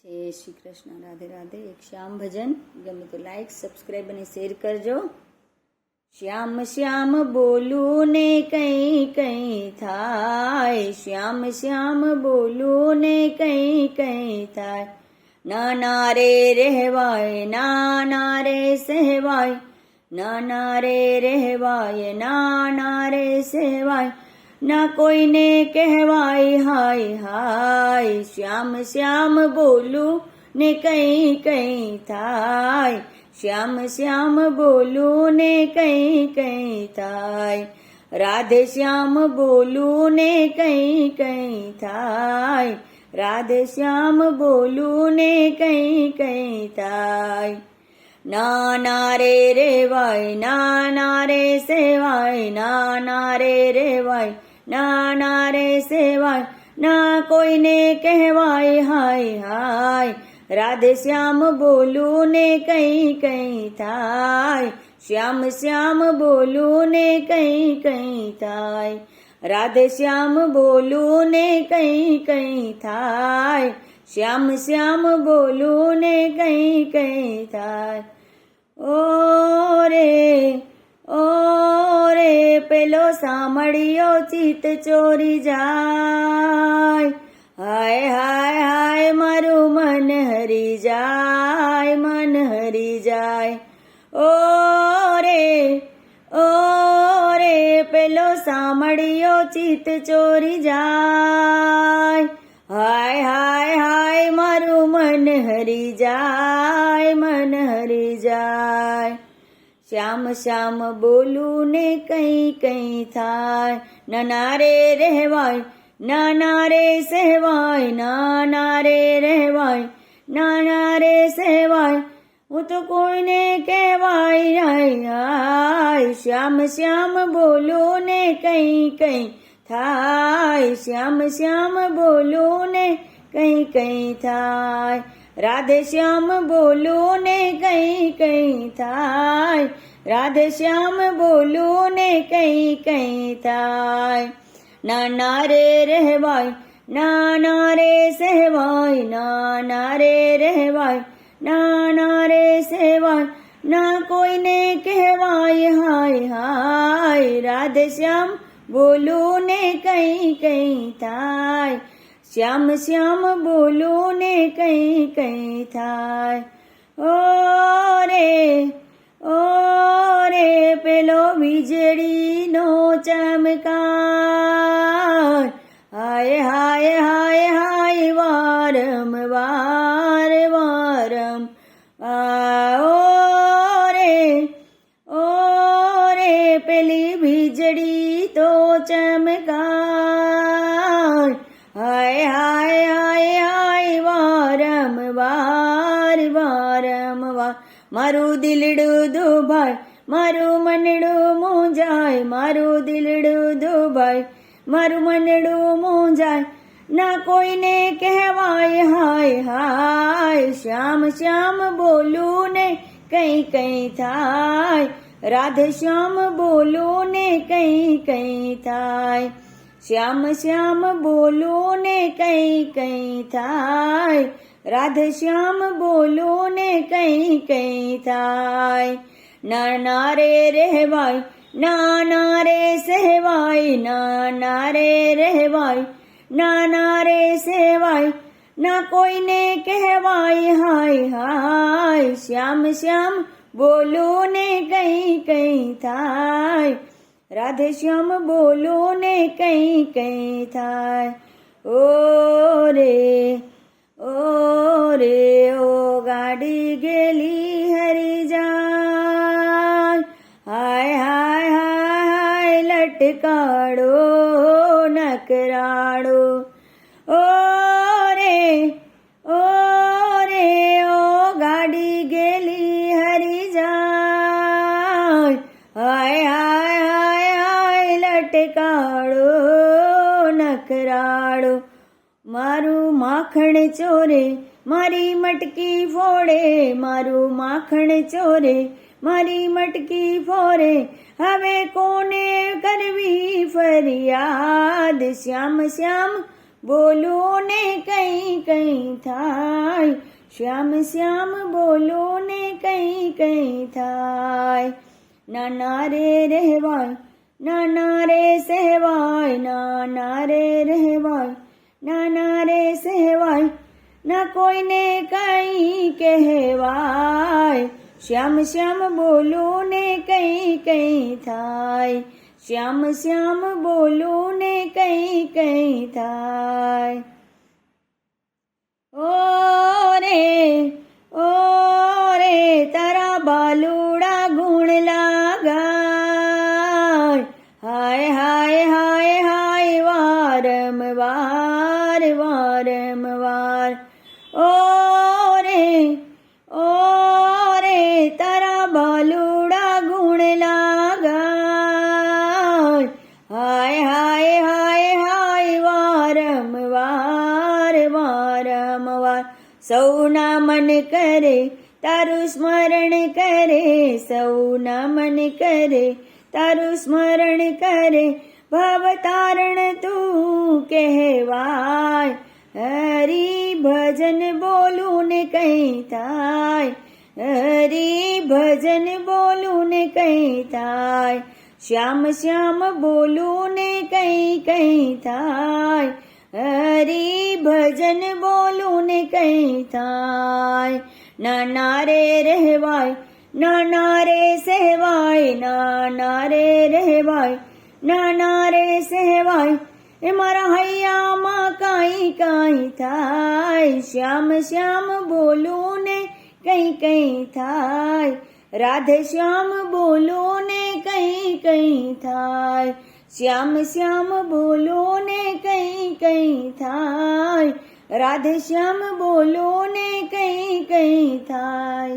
જય શ્રી કૃષ્ણ, રાધે રાધે. એક શ્યામ ભજન ગમે તો લાઈક, સબસ્ક્રાઈબ અને શેર કરજો. શ્યામ શ્યામ બોલું ને કઈ કઈ થાય, શ્યામ શ્યામ બોલું ને કઈ કઈ થાય. નાના રે રહેવાય, નાના રે સહેવાય, નાના રે રહેવાય, નાના રે સહેવાય, ના કોઈને કહેવાય હાય હાય. શ્યામ શ્યામ બોલું ને કઈ કઈ થાય, શ્યામ શ્યામ બોલું ને કઈ કઈ થાય. રાધે શ્યામ બોલું ને કઈ કઈ થાય, રાધે શ્યામ બોલું ને કઈ કઈ થાય. નાના રે રેવાય, નાના રે સેવાય, નાના રે રેવાય, નાના રે સેવાય, ના કોઈને કહેવાય હાય હાય. રાધે શ્યામ બોલું ને કઈ કઈ થાય, શ્યામ શ્યામ બોલું ને કઈ કઈ થાય. રાધે શ્યામ બોલું ને કઈ કઈ થાય, શ્યામ શ્યામ બોલું ને કઈ કઈ થાય. ઓ રે પેલો સાંભળ્યો ચિત્ત ચોરી જાય, હાય હાય હાય મારું મન હરી જાય, મન હરી જાય. ઓ રે પેલો સાંભળ્યો ચિત્ત ચોરી જાય, હાય હાય હાય મારું મન હરી જાય, મન હરી જાય. શ્યામ શ્યામ બોલું ને કઈ કઈ થાય. નાના રે રહેવાય, નાના રે સહેવાય, નાના રે રહેવાય, નાના રે સહેવાય, હું તો કોઈને કહેવાય હાય હાય. શ્યામ શ્યામ બોલું ને કઈ કઈ થાય, શ્યામ શ્યામ બોલું ને કઈ કઈ થાય. રાધે શ્યામ બોલું ને કઈ કઈ થાય, રાધે શ્યામ બોલું ને કઈ કઈ થાય. નાના રે રહેવાય, નાના રે સહેવાય, નાના રે રહેવાય, નાના રે સહેવાય, ના કોઈને કહેવાય હાય હાય. રાધે શ્યામ બોલું ને કઈ કઈ થાય, શ્યામ શ્યામ બોલું ને કઈ કઈ થાય. ઓ રે પેલો વીજળીનો ચમકાર, હાય હાય હાય હાય વારંવાર વારમ. ઓ રે પેલી વીજળી તો ચમકાર, હાય હાય હાય હાય વારંવાર વારંવાર. મારું દિલડું દુભાય, મારું મનડું મૂંઝાય, મારું દિલડું દુભાય, મારું મનડું મૂંઝાય, ના કોઈને કહેવાય હાય હાય. શ્યામ શ્યામ બોલું ને કઈ કઈ થાય, રાધે શ્યામ બોલું ને કઈ કઈ થાય. શ્યામ શ્યામ બોલું ને કઈ કઈ થાય, રાધે શ્યામ બોલું ને કઈ કઈ થાય. નાના રે રહેવાય, નાના રે સહેવાય, નાના રે રહેવાય, નાના રે સહેવાય, ના કોઈને કહેવાય હાય હાય. શ્યામ શ્યામ બોલું ને કઈ કઈ થાય, રાધે શ્યામ બોલું ને કઈ કઈ થાય. ઓ રે ઓ ગાડી ગેલી હરી જાય, હાય હાય હાય હાય લટકાડો નકરાડો. ઓ રે ઓ ગાડી ગેલી હરી જાય, હાય હાય હાય હાય લટકાડો નકરાડો. મારું માખણ ચોરે, મારી મટકી ફોડે, મારું માખણ ચોરે, મારી મટકી ફોરે, હવે કોને કરવી ફરિયાદ. શ્યામ શ્યામ બોલું ને કઈ કઈ થાય, શ્યામ શ્યામ બોલું ને કઈ કઈ થાય. નાના રે રહેવાય, નાના રે સહેવાય, નાના રે રહેવાય, નાના રે સહેવાય, ના કોઈને કઈ કહેવાય. શ્યામ શ્યામ બોલું ને કઈ કઈ થાય, શ્યામ શ્યામ બોલું ને કઈ કઈ થાય. ઓ રે તારા બાલુડા ગુણ લાગાય, હાય હાય હાય હાય વારંવાર વારંવાર. ઓ રે તારા બાલુડા ગુણ લાગાય, હાય હાય હાય હાય વારંવાર વારંવાર. સૌના મન કરે તારું સ્મરણ કરે, સૌના મન કરે તારું સ્મરણ કરે, ભવ તારણ તું કહેવાય. હરી ભજન બોલું ને કઈ થાય, હરી ભજન બોલું ને કઈ થાય, શ્યામ શ્યામ બોલું ને કઈ કઈ થાય, હરી ભજન બોલું ને કઈ થાય. નાના રે રહેવાય, નાના રે સહેવાય, નાના રે રહેવાય, નાના રે સહેવાય, એ મારા હૈયામાં કાંઈ કાંઈ થાય, શ્યામ શ્યામ બોલું ને કઈ કઈ થાય, રાધે શ્યામ બોલું ને કઈ કઈ થાય, શ્યામ શ્યામ બોલું ને કઈ કઈ થાય, રાધે શ્યામ બોલું ને કઈ કઈ થાય.